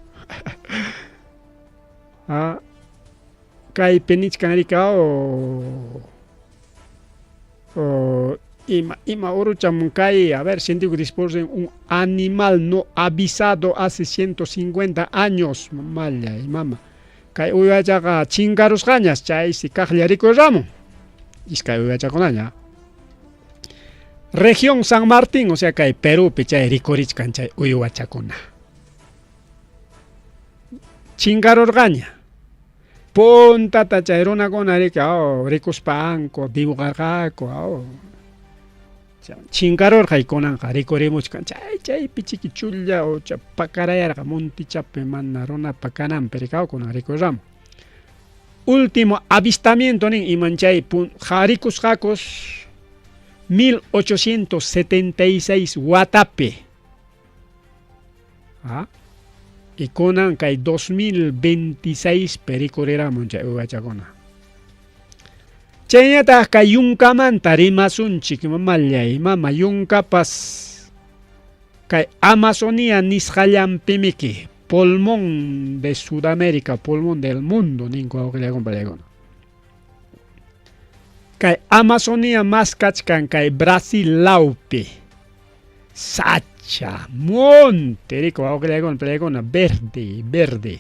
kay penichkanarika o ima orucham kay a ver científico dispone un animal no avisado hace 150 años malla y mama kay uyachaga chingaros gañas chay si kajllariko ramo iskay uyachakonaña Región San Martín, o sea que hay Perú, pichay ricorich canchay uyuachacuna. Chingar orgaña. Ponta tachairona con arica, ricos panco, dibujarjaco, chingar orgay con anja, ricoremos canchay, chay pichiqui chulla o chapacarayarga, montichape manarona pacanam, pericao con aricoram. Último avistamiento en Imanchay, jaricos jacos. 1876 Guatape. Y conan que 2026 pericorera moncha uachacona. Chayata ka yunka mantarimasun chikimamalla y mama yunka pas que Amazonía nisjallan pimiki pulmón de Sudamérica, pulmón del mundo, ninco que le acompaña. Kay Amazonia más kachkan kay Brasil laupi. Sacha, monte, rico, verde, verde.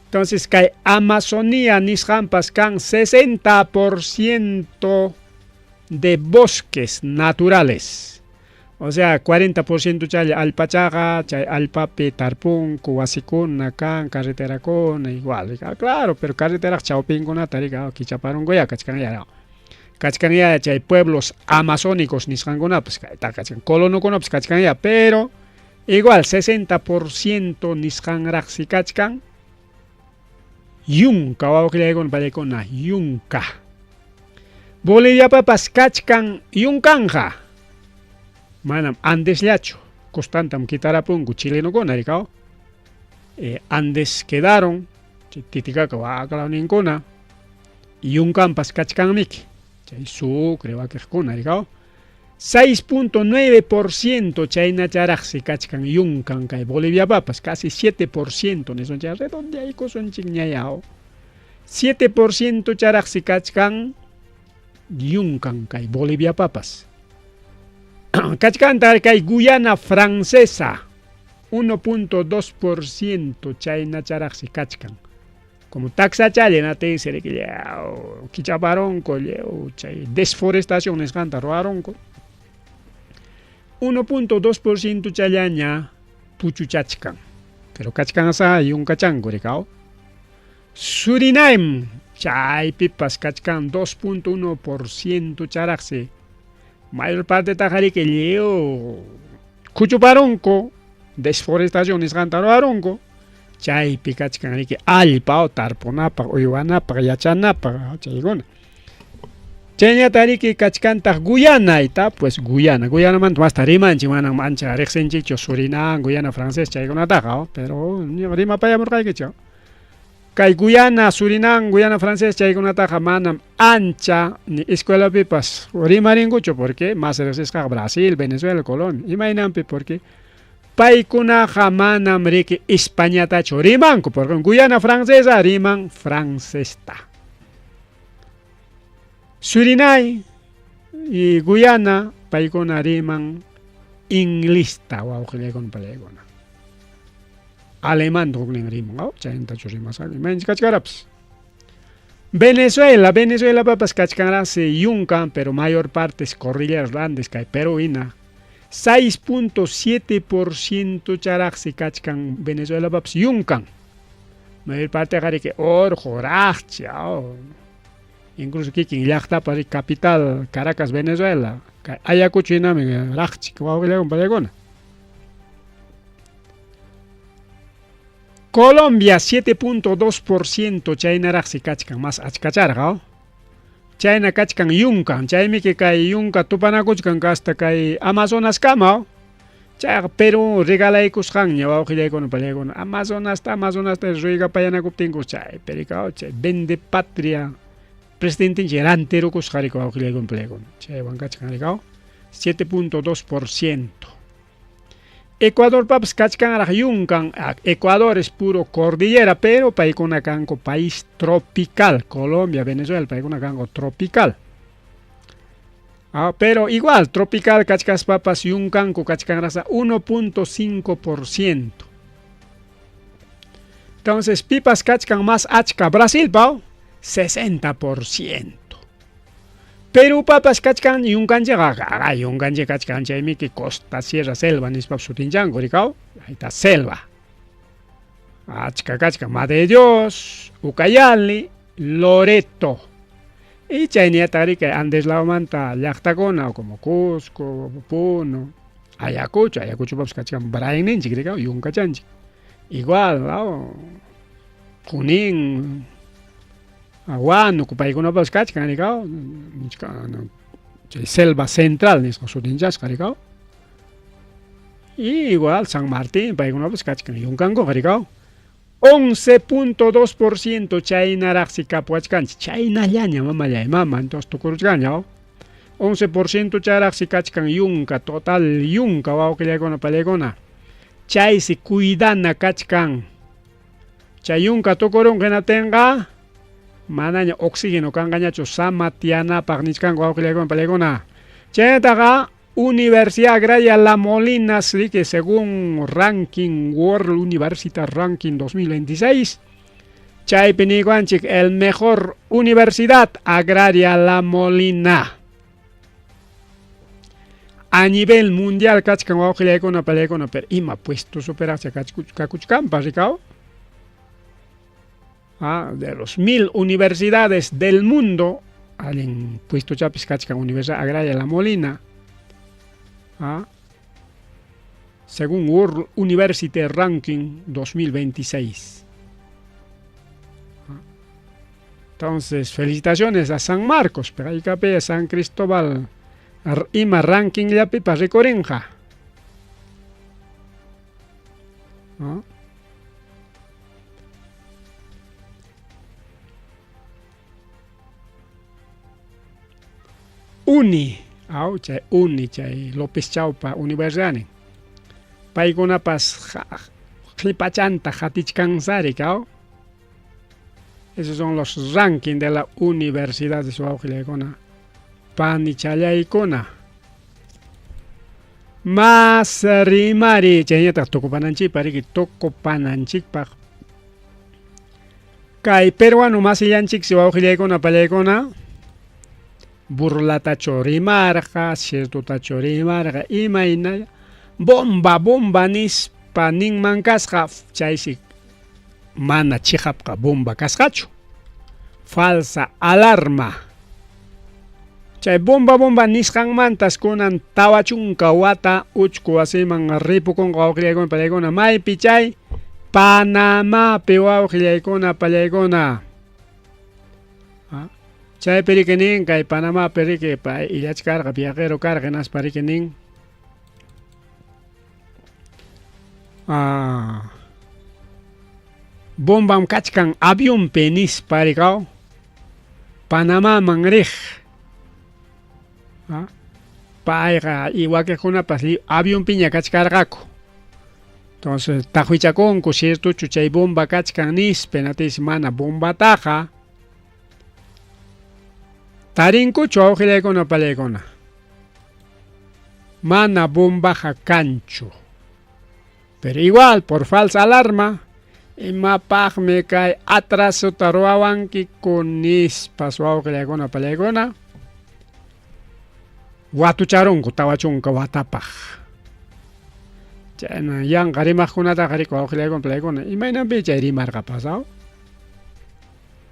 Entonces, kay Amazonía nishampas kan 60% de bosques naturales. O sea, 40% chay alpachaga, chay alpape, tarpun, kuwasikuna, kan, carretera con, igual. Claro, pero carretera chaupinguna, tariga, kichaparon goya, kachkanaya. Kachkanaya, chay pueblos amazónicos, nisanguna, pues, kachkan, colono con, pues, kachkanaya, pero igual, 60% nishanraxi kachkan, yunka, wawakiliagon, palecona, yunka. Bolivia papas kachkan, yunkanja. Manam Andes llacho, constantam quitarapungu chileno con aricao. Andes quedaron, titicaca va ninguna, y un campas cachcanmic, sucre va que con aricao. 6.9% chaina charaxi cachcan yuncan kai Bolivia papas, casi 7%, ne son redonde ahí son chigñayao. 7% charaxi cachcan yuncan kai Bolivia papas. Kachkanta kay Guyana francesa 1.2% chayna charaxi kachkan. Como taxa chayna te sere que kichaparon ko chay desforestación es canta roaron ko 1.2% chayaña puchuchachkan. Pero kachkan asa yung kachango recao. Suriname chay pipas kachkan 2.1% charaxi. Mayor parte tajari que leo cuchuparonco desforestación es cantaroaronco chay picachcan que alpa tarponapa oyuanapa yachanapa chaygona chayña tari que kachkanta Guyana ita pues Guyana man más tarimanchi mana mancha rexenchicho Surinam Guyana francés chaygona taja pero rima para amor que chao kay Guyana, Surinam, Guyana francés, chayguna taja manam ancha ni escuela pipas. Rimaringucho porque más es Brasil, Venezuela, Colombia. Imaginampi porque paikuna jamanam riki España tacho rimanco porque en Guyana francesa riman francesta. Surinam y Guyana paikuna riman inglista o con palegona. Alemán droglen rimao, chaynta churimas alemán kachkaraps. Venezuela papas kachkarase yuncan, pero mayor parte es cordilleras grandes kay peruina. 6.7% charaxi kachkan Venezuela papas yuncan. Mayor parte gari que orjoracha. Incluso kikin llaqta para capital Caracas, Venezuela. Ayacucho inami rachi, kwawile palegona. Colombia 7.2% chayna raxi kachkan más achkacharqa. Chayna kachkan yunkan, chaymi que kay yunka tupanakuchkan hasta kay Amazonas kama. Chay Perú regalaykusqanña wawqillaykuna pallaykuna Amazonas ta ruiga payanakuptinku chay perikao chay vende patria presidentinchi ranterukusqariku wawqillaykuna pallaykuna. Chaywan kachkanrikao 7.2%. Ecuador papas kachkan yunkan. Ecuador es puro cordillera, pero paikuna kanko país tropical. Colombia, Venezuela, paikuna kanko tropical. Pero igual, tropical kachkas papas yunkan ko kachkan rasa 1.5%. Entonces, pipas kachkan más achka. Brasil, pao, 60%. Perú papas kachkan yunkan llega yunkan kachkan chaymi que costa sierra selva nispap sutinjango ricao ahí está selva achka kachkan Madre de Dios Ucayali Loreto y chayni atari que Andes la manta llaqtakuna como Cusco Puno Ayacucho papas kachkan brainenchik ricao yunka chanchik igual Junín Aguano, paikuna papas kachkan ricao, selva central nisqa sutinchasqa ricao. Y igual San Martín, paikuna papas kachkan yunkanku ricao. 11.2% chayna raxi kapuachkanchik, chayna llaña mama, entonces tukuruchkanña. 11% charaxi kachkan yunka, total yunka wawqillaykuna pallaykuna. Chaysi cuidana kachkan. Chay yunka tukurunqina tenga manaña oxígeno kangañachu samatianapaq nisqanku wawqillaykuna pallaykuna. Chaytaqa Universidad Agraria La Molina, que según ranking World University Ranking 2026, chaypinicuanchik el mejor Universidad Agraria La Molina. A nivel mundial, kachkan wawqillaykuna pallaykuna, pero ima puesto superacha kakuchkampa rikao. De los 1000 universidades del mundo, alguien puesto chapis kachkan Universidad Agraria La Molina. Según World University Ranking 2026. Entonces, felicitaciones a San Marcos, pero hay que San Cristóbal, ima ranking ya pipa recorenja. Uni chay López Chaupa Universidad. Paykuna pas qhipachanta hatichkansari kao. Esos son los rankings de la universidad de Wawqillaykuna. Panichallaykuna. Mas rimari chayñataq tukupananchikpaq riki tukupananchikpaq. Kay peruano masillanchik si Wawqillaykuna pallaykuna. Burlatacho rimarqa, ciertutacho rimarqa, imayna bomba nispa ninman kasqa, chaysi mana chihapqa bomba kasqachu. Falsa alarma. Chay bomba nisqanmantas kunan tawachunka wata uchku wasiman ripukunqa wawqillaykuna pallaykuna maypi chay Panamapi wawqillaykuna pallaykuna. Chay perikenin kay Panamá perike pa ilach karga viajero karga nas parikenin. Bombam kachkan avión penis parikao. Panamá mangrij. Paiga igual que kuna pasli avión piña kachkargako. Entonces tahuichakonku cierto chuchay bomba kachkan nis penatis mana bomba taja. Tarinkuchu wawqillaykuna pallaykuna. Mana bombaja cancho. Pero igual, por falsa alarma, imapaqmi kay atrasuta ruwawankiku nispas wawqillaykuna pallaykuna. Watucharunku tawachunka watapaq. Chayna yanqa rimaqkunataqa riku wawqillaykuna pallaykuna. Imaynanpi chay rimarqa pasao.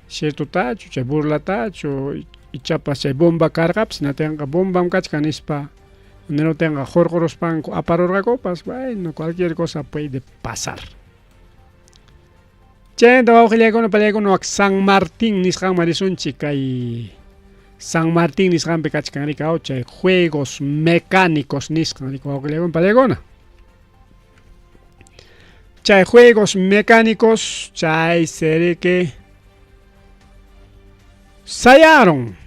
Ciertutachu, chay burlatachu, y chapas chay bomba cargaps, no tenga bomba kachkan ispa, no tenga jorgoros pan aparorgacopas, bueno, cualquier cosa puede pasar. Chenta wawqillaykuna pallaykuna San Martín nisqan marisunchi kay San Martín nisqan pe kachkan rikao chay juegos mecánicos nisqan rika wawqillaykuna pallaykuna. Chay juegos mecánicos chay serike sayaron.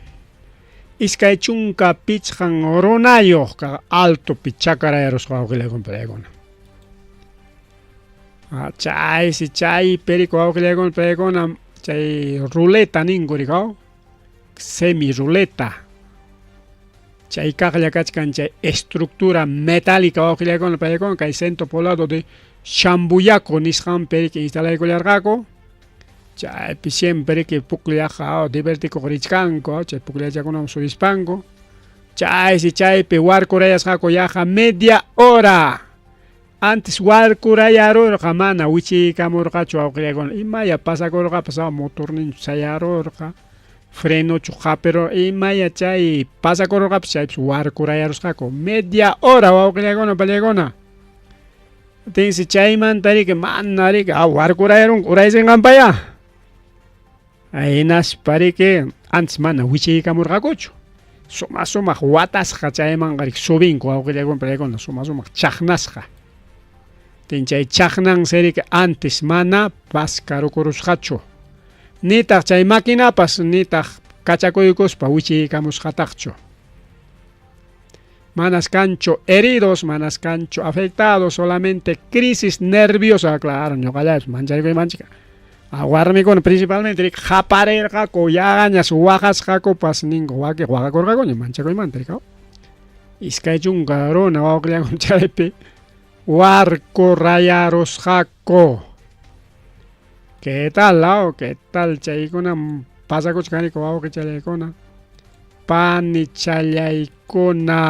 Iskay chunka pichqan runayoq kaq alto pichakarayaros wawqillaykuna pallaykuna. Chay perico wawqillaykuna pallaykuna chay ruleta ninku rikao. Semi ruleta. Chay kaqlla kachkan chay estructura metálica wawqillaykuna pallaykuna kay centro poblado de Chambuyaco nisqan perique instalaykullarqaku. Chaypi siempre que pukllaqa divertico richkanku, chay pukllachakunaman surispanku. Chaypi warkurayasqaku yaqa media hora. Antes warkurayarurqa mana wichiykamurqachu wawqillaykuna. Imaya pasakurqa pasaba motorninchu sayarurqa. Frenochu qapiro imaya chay pasakurqapas chaypis warkurayarusqaku. Media hora wawqillaykuna pallaykuna. Tinsi chaymanta riki mana riki warkurayarunku uraysinqanpaya. Aynas parike antes mana wichiykamurqakuchu. Sumaq watasqa chaymanqa subinku wawqillaykuna pallaykuna sumaq chaqnasqa. Tinchay chaqnan serika antes mana paskarukurusqachu. Nitaq chay maquinapas nitaq kachakuykuspa wichiykamusqataqchu. Manas cancho heridos, manas cancho afectados, solamente crisis nerviosa, claro, ñoqallapas mancharikuymanchika. warmikuna principalmente qaparirqaku yaqañas waqasqakupas ninqa waqakurqakuña manchakuymanta rikaw. Iskay chunka runa wawqillanku chaypi warku rayarusqaku. ¿Qué tal, lao? ¿Qué tal chaykuna pasakuchkaniku wawqi chayaykuna? Pani chayaykuna.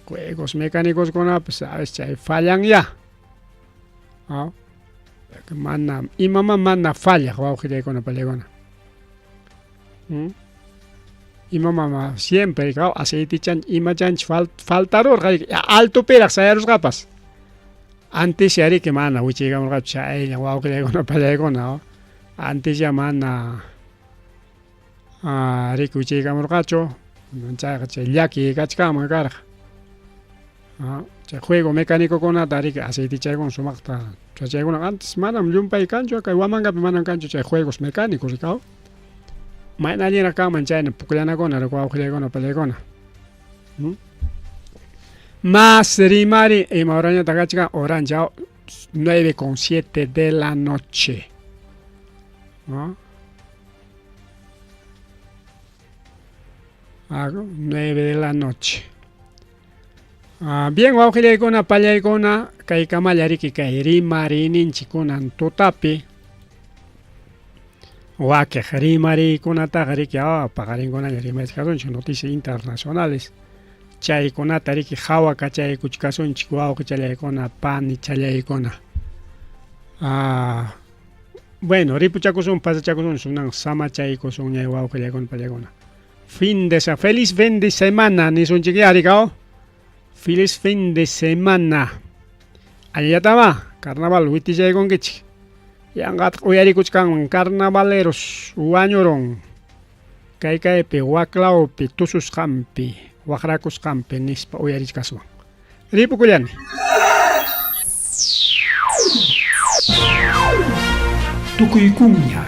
Juegos mecánicos kunapas sabes chay fallan ya. Mana imama mana falla wawqillaykuna pallaykuna. Imama siempre aceitichan imachanch faltarurqa altupiraq sayarusqapas. Antes ya que mana wichaykamurqachu chaylla wawqillaykuna pallaykuna. Antes ya mana riki wichaykamurqachu. Chayqa chay llaki kachkaman karqa. Chay juego mecánico kunata riki aceitichaykuna sumaqta chachaykuna antes manam llumpay kanchu kay Huamankapi manam kanchu chay juegos mecánicos rikaw. Mayna allina kanman chayna pukllanakuna riki wawqillaykuna pallaykuna. Más rimari ima horañata kachkan orancha 9:07 de la noche. 9 de la noche. Bien wawqillaykuna pallaykuna kay kamalla riki kay rimarininchikkunan tutapi wakiq rimariykunataqa riki paqarinkunaña rimarisqa kasunchik noticias internacionales. Chaykunata riki hawa kachaykuchkasunchik wawqi chayaykuna pani chayaykuna. Bueno, ripuchakusun pasachakusun sunan samachaykusun ñay wawqillaykuna pallaykuna. Feliz fin de semana nisunchik ya rikaw. Feliz fin de semana. Allatama carnaval witichaykunkichik. Yanqatqa uyarikuchkanman carnavaleros wañuron. Kaypi waklawpi tususqanpi waqrakusqanpi nispa uyarichkaswan. Ripukullani. Tukuykuña,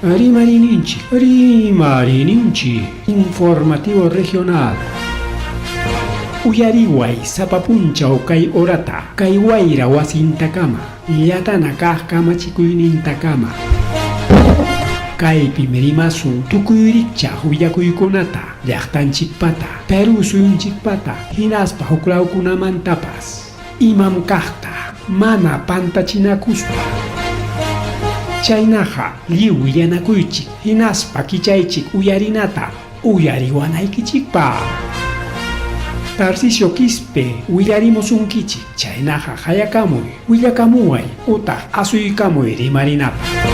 rimarininchik, informativo regional. Uyariway sapapunchaw kay orata, kay wayra wasintakama, llatana kaq kamachikuynintakama. Kaypi mirimasun tukuyrichaq willakuykunata, llaqtanchikpata, Peru suyunchikpata, hinaspa huklawkunamantapas, imam kaqta, mana pantachinakuspa. Chaynaqa lliw willanakuychik, hinaspa kichaychik uyarinata, uyariwanaykichikpa. Tarcisio Quispe willarimusunkichik, chaynaqa hayakamuy, willakamuway, utaq asuykamuy rimarinapa.